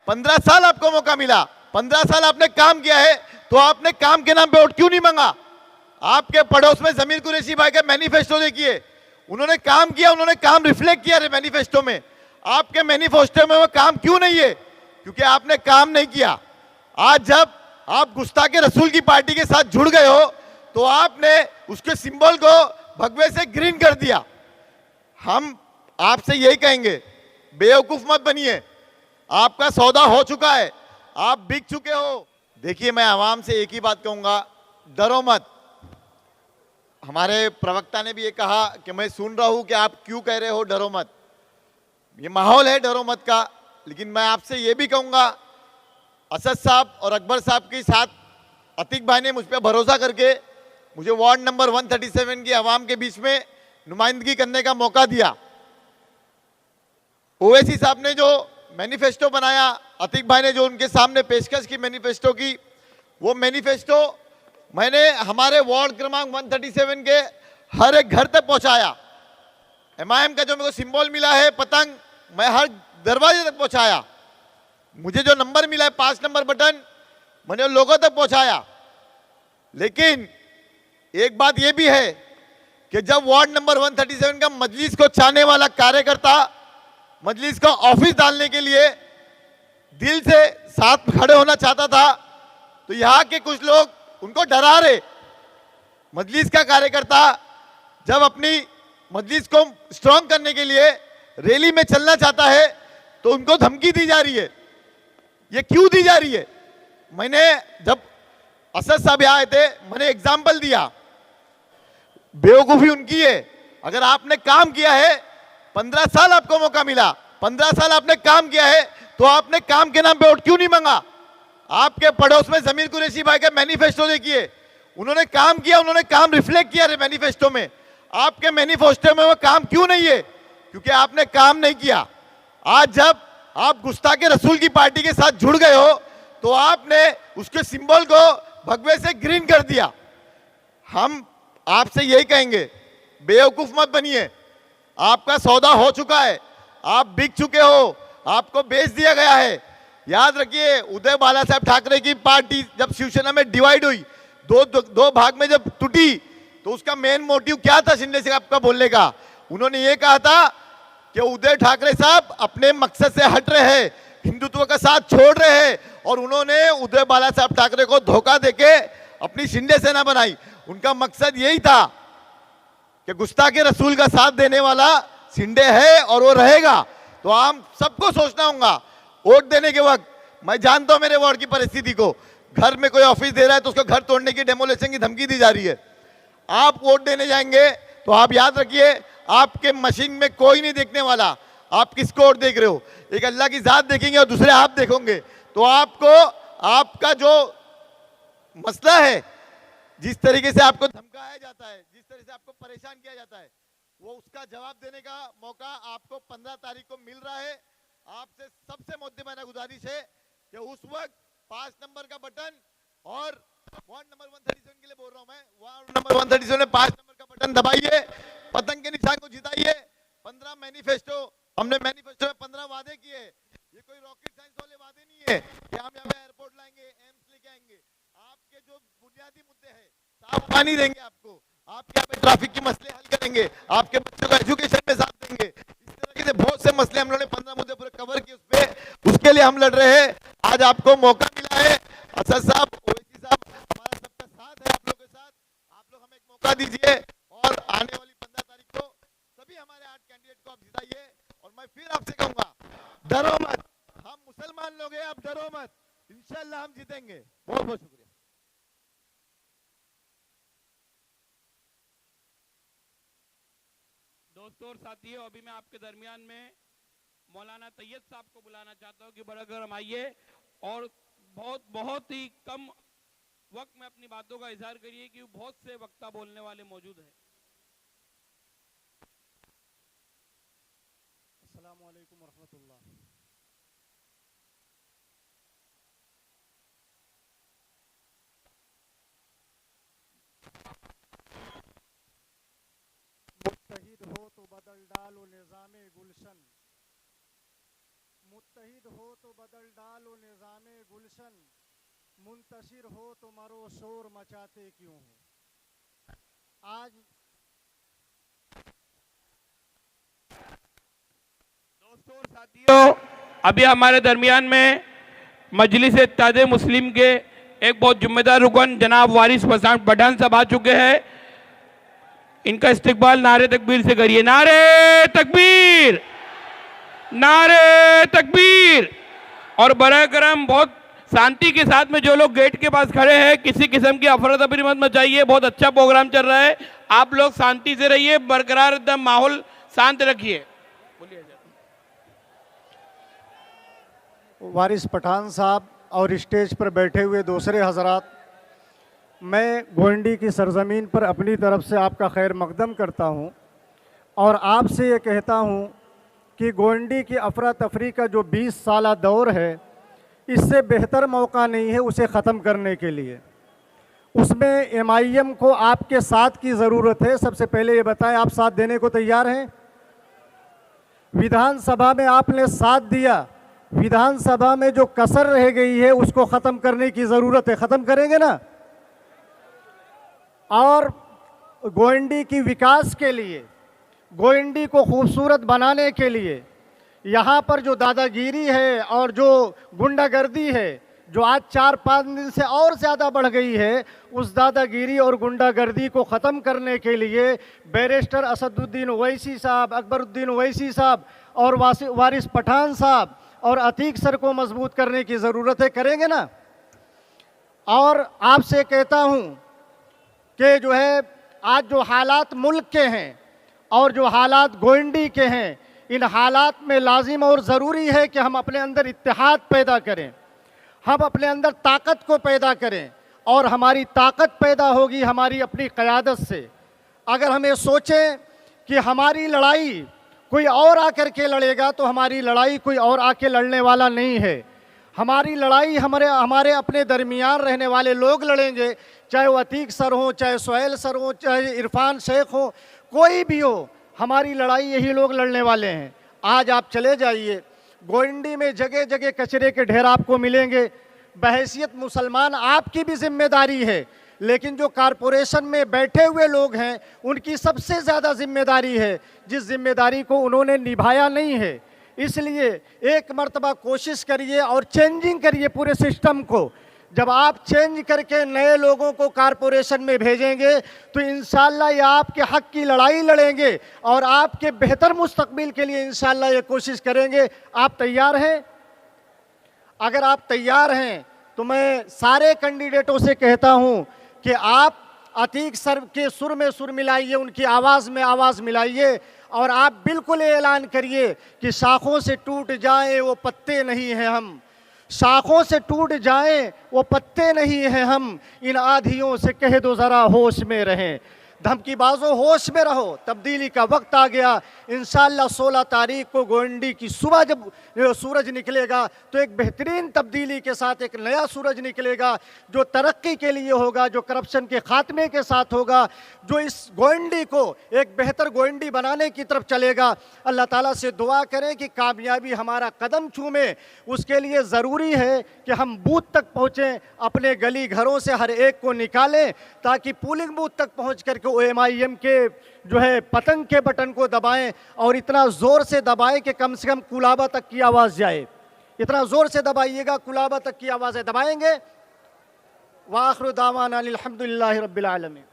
15 साल आपको मौका मिला, 15 साल आपने काम किया है, तो आपने काम के नाम पे वोट क्यों नहीं मांगा? आपके पड़ोस में जमीर कुरैशी भाई का मैनिफेस्टो देखिए, उन्होंने काम किया, उन्होंने काम रिफ्लेक्ट किया मैनिफेस्टो में। आपके मैनिफेस्टो में वो काम क्यों नहीं है? क्योंकि आपने काम नहीं किया। आज जब आप गुस्ताखे रसूल की पार्टी के साथ जुड़ गए हो, तो आपने उसके सिंबल को भगवे से ग्रीन कर दिया। हम आपसे यही कहेंगे, बेवकूफ मत बनिए, आपका सौदा हो चुका है, आप बिक चुके हो। देखिए, मैं आवाम से एक ही बात कहूंगा, डरो मत। हमारे प्रवक्ता ने भी ये कहा कि मैं सुन रहा हूं कि आप क्यों कह रहे हो डरो मत। ये माहौल है डरो मत का, लेकिन मैं आपसे ये भी कहूंगा, असद साहब और अकबर साहब के साथ अतीक भाई ने मुझ पर भरोसा करके मुझे वार्ड नंबर 137 की आवाम के बीच में नुमाइंदगी करने का मौका दिया। ओवैसी साहब ने जो मैनिफेस्टो बनाया, अतीक भाई ने जो उनके सामने पेशकश की मैनिफेस्टो की, वो मैनिफेस्टो मैंने हमारे वार्ड क्रमांक 137 के हर एक घर तक पहुंचाया। MIM का जो मेरे को सिंबल मिला है पतंग, मैं हर दरवाजे तक पहुंचाया। मुझे जो नंबर मिला है 5 नंबर बटन, मैंने लोगों तक पहुंचाया। लेकिन एक बात यह भी है कि जब वार्ड नंबर 137 का मजलिस को चाहने वाला कार्यकर्ता मजलिस का ऑफिस डालने के लिए दिल से साथ खड़े होना चाहता था, तो यहां के कुछ लोग उनको डरा रहे। मजलिस का कार्यकर्ता जब अपनी मजलिस को स्ट्रांग करने के लिए रैली में चलना चाहता है, तो उनको धमकी दी जा रही है। ये क्यों दी जा रही है? मैंने जब असद साहब यहां आए थे, मैंने एग्जाम्पल दिया। बेवकूफी उनकी है। अगर आपने काम किया है, 15 साल आपको मौका मिला, 15 साल आपने काम किया है, तो आपने काम के नाम पे वोट क्यों नहीं मांगा? आपके पड़ोस में जमीर कुरैशी भाई का मैनिफेस्टो देखिए, उन्होंने काम किया, उन्होंने काम रिफ्लेक्ट किया मैनिफेस्टो में। आपके मैनिफेस्टो में वो काम क्यों नहीं है? क्योंकि आपने काम नहीं किया। आज जब आप गुस्ताखे रसूल की पार्टी के साथ जुड़ गए हो, तो आपने उसके सिंबल को भगवे से ग्रीन कर दिया। हम आपसे यही कहेंगे, बेवकूफ मत बनिए, आपका सौदा हो चुका है, आप बिक चुके हो, आपको बेच दिया गया है। याद रखिए, उदय बाला साहब ठाकरे की पार्टी जब शिवसेना में डिवाइड हुई, दो भाग में जब टूटी, तो उसका मेन मोटिव क्या था शिंदे साहब का बोलने का? उन्होंने ये कहा था कि उदय ठाकरे साहब अपने मकसद से हट रहे हैं, हिंदुत्व का साथ छोड़ रहे हैं, और उन्होंने उदय बाला साहब ठाकरे को धोखा देके अपनी शिंदे सेना बनाई। उनका मकसद यही था कि गुस्ताखे रसूल का साथ देने वाला शिंदे है और वो रहेगा। तो हम सबको सोचना होगा वोट देने के वक्त। मैं जानता हूं मेरे वार्ड की परिस्थिति को, घर में कोई ऑफिस दे रहा है तो उसको घर तोड़ने की, डेमोलेशन की धमकी दी जा रही है। आप वोट देने जाएंगे तो आप याद रखिए, आपके मशीन में कोई नहीं देखने वाला, आप किसको वोट देख रहे हो। एक अल्लाह की जात देखेंगे और दूसरे आप देखोगे। तो आपको आपका जो मसला है, जिस तरीके से आपको धमकाया जाता है, जिस तरह से आपको परेशान किया जाता है, वो उसका जवाब देने का मौका आपको 15 तारीख को मिल रहा है। आपसे सबसे मुद्देबाना गुजारिश है कि उस वक्त 5 नंबर का बटन, और वार्ड नंबर 137 के लिए बोल रहा हूं मैं, वार्ड नंबर 137 में 5 नंबर का बटन दबाइए, पतंग के निशान को जिताइए। 15 मैनिफेस्टो, हमने मैनिफेस्टो में 15 वादे किए। ये कोई रॉकेट साइंस वाले वादे नहीं है कि हम यहाँ पे एयरपोर्ट लाएंगे, एम्स लेके आएंगे। आपके जो बुनियादी मुद्दे हैं, साफ पानी देंगे आपको, आपके यहाँ पे ट्रैफिक के मसले हल करेंगे, आपके बच्चों को एजुकेशन में साथ देंगे। इस तरह से बहुत से मसले हम लोगों ने 15 मुद्दे पूरे कवर किए उसपे, उसके लिए हम लड़ रहे हैं। आज आपको मौका मिला है, असद साहब, ओवैसी साहब, हमारा सबका साथ है आप लोगों के साथ। आप लोग हमें एक मौका दीजिए और आने वाली 15 तारीख को सभी हमारे 8 कैंडिडेट को आप जिताइए। और मैं फिर आपसे कहूंगा, डरो मत, हम मुसलमान लोग हैं, आप डरो मत, इंशाल्लाह हम जीतेंगे। बहुत बहुत शुक्रिया। दोस्तों और साथियों, अभी मैं आपके दरमियान में मौलाना तैयब साहब को बुलाना चाहता हूं कि बड़ा गर्म आइए और बहुत ही कम वक्त में अपनी बातों का इजहार करिए, कि बहुत से वक्ता बोलने वाले मौजूद हैं। अस्सलामु अलैकुम वरहमतुल्लाह। मुत्तहिद हो तो बदल डालो निज़ामे गुलशन, मुत्तहिद हो तो बदल डालो गुलशन मुंतशिर हो तो मरो शोर मचाते क्यों हो। आज दोस्तों और साथियों, अभी हमारे दरमियान में मजलिस इत्तेहाद मुस्लिम के एक बहुत जिम्मेदार रुकन जनाब वारिस पठान साहब आ चुके हैं। इनका इस्तकबाल नारे तकबीर से करिए। नारे तकबीर, नारे तकबीर। और बराए करम बहुत शांति के साथ में जो लोग गेट के पास खड़े हैं, किसी किस्म की अफरा तफरी मत मचाइए। बहुत अच्छा प्रोग्राम चल रहा है, आप लोग शांति से रहिए, बरकरार एकदम माहौल शांत रखिए। वारिस पठान साहब और स्टेज पर बैठे हुए दूसरे हजरात, मैं गोंडी की सरजमीन पर अपनी तरफ से आपका खैर मकदम करता हूं और आपसे ये कहता हूं कि गोंडी की अफरा तफरी का जो 20 साला दौर है, इससे बेहतर मौका नहीं है उसे ख़त्म करने के लिए। उसमें MIM को आपके साथ की ज़रूरत है। सबसे पहले ये बताएं, आप साथ देने को तैयार हैं? विधानसभा में आपने साथ दिया, विधानसभा में जो कसर रह गई है उसको ख़त्म करने की ज़रूरत है। ख़त्म करेंगे ना? और गोंडी की विकास के लिए, गोंडी को खूबसूरत बनाने के लिए यहाँ पर जो दादागिरी है और जो गुंडागर्दी है, जो आज 4-5 दिन से और ज़्यादा बढ़ गई है, उस दादागिरी और गुंडागर्दी को ख़त्म करने के लिए बैरिस्टर असदुद्दीन ओवैसी साहब, अकबरुद्दीन ओवैसी साहब और वारिस पठान साहब और अतीक सर को मजबूत करने की ज़रूरत है। करेंगे ना? और आपसे कहता हूँ कि जो है आज जो हालात मुल्क के हैं और जो हालात गोंडी के हैं, इन हालात में लाजिम और ज़रूरी है कि हम अपने अंदर इत्तेहाद पैदा करें, हम अपने अंदर ताकत को पैदा करें। और हमारी ताकत पैदा होगी हमारी अपनी क़यादत से। अगर हम ये सोचें कि हमारी लड़ाई कोई और आकर के लड़ेगा, तो हमारी लड़ाई कोई और आके लड़ने वाला नहीं है। हमारी लड़ाई हमारे अपने दरमियान रहने वाले लोग लड़ेंगे, चाहे वो अतीक सर हो, चाहे सोहेल सर हो, चाहे इरफान शेख हो, कोई भी हो, हमारी लड़ाई यही लोग लड़ने वाले हैं। आज आप चले जाइए, गोंडी में जगह जगह कचरे के ढेर आपको मिलेंगे। बहैसियत मुसलमान आपकी भी जिम्मेदारी है, लेकिन जो कारपोरेशन में बैठे हुए लोग हैं उनकी सबसे ज़्यादा जिम्मेदारी है, जिस जिम्मेदारी को उन्होंने निभाया नहीं है। इसलिए एक मर्तबा कोशिश करिए और चेंजिंग करिए पूरे सिस्टम को। जब आप चेंज करके नए लोगों को कारपोरेशन में भेजेंगे तो इंशाअल्लाह ये आपके हक की लड़ाई लड़ेंगे और आपके बेहतर मुस्तकबिल के लिए इंशाअल्लाह ये कोशिश करेंगे। आप तैयार हैं? अगर आप तैयार हैं तो मैं सारे कैंडिडेटों से कहता हूं कि आप अतीक सर के सुर में सुर मिलाइए, उनकी आवाज़ में आवाज़ मिलाइए और आप बिल्कुल ऐलान करिए कि शाखों से टूट जाएं वो पत्ते नहीं हैं हम, शाखों से टूट जाएं वो पत्ते नहीं हैं हम, इन आधियों से कह दो ज़रा होश में रहें। धमकीबाजों होश में रहो, तब्दीली का वक्त आ गया। इंशाअल्लाह 16 तारीख को गोंडी की सुबह जब सूरज निकलेगा तो एक बेहतरीन तब्दीली के साथ एक नया सूरज निकलेगा, जो तरक्की के लिए होगा, जो करप्शन के खात्मे के साथ होगा, जो इस गोंडी को एक बेहतर गोंडी बनाने की तरफ चलेगा। अल्लाह ताला से दुआ करें कि कामयाबी हमारा कदम चूमे। उसके लिए ज़रूरी है कि हम बूथ तक पहुँचें, अपने गली घरों से हर एक को निकालें ताकि पोलिंग बूथ तक पहुँच करके MIM के जो है पतंग के बटन को दबाएं और इतना ज़ोर से दबाएं कि कम से कम कुलाबा तक की आवाज़ जाए। इतना ज़ोर से दबाइएगा, कुलाबा तक की आवाज़ें दबाएंगे। वाखिर दावाना अनिल हम्दुलिल्लाहि रब्बिल आलमीन।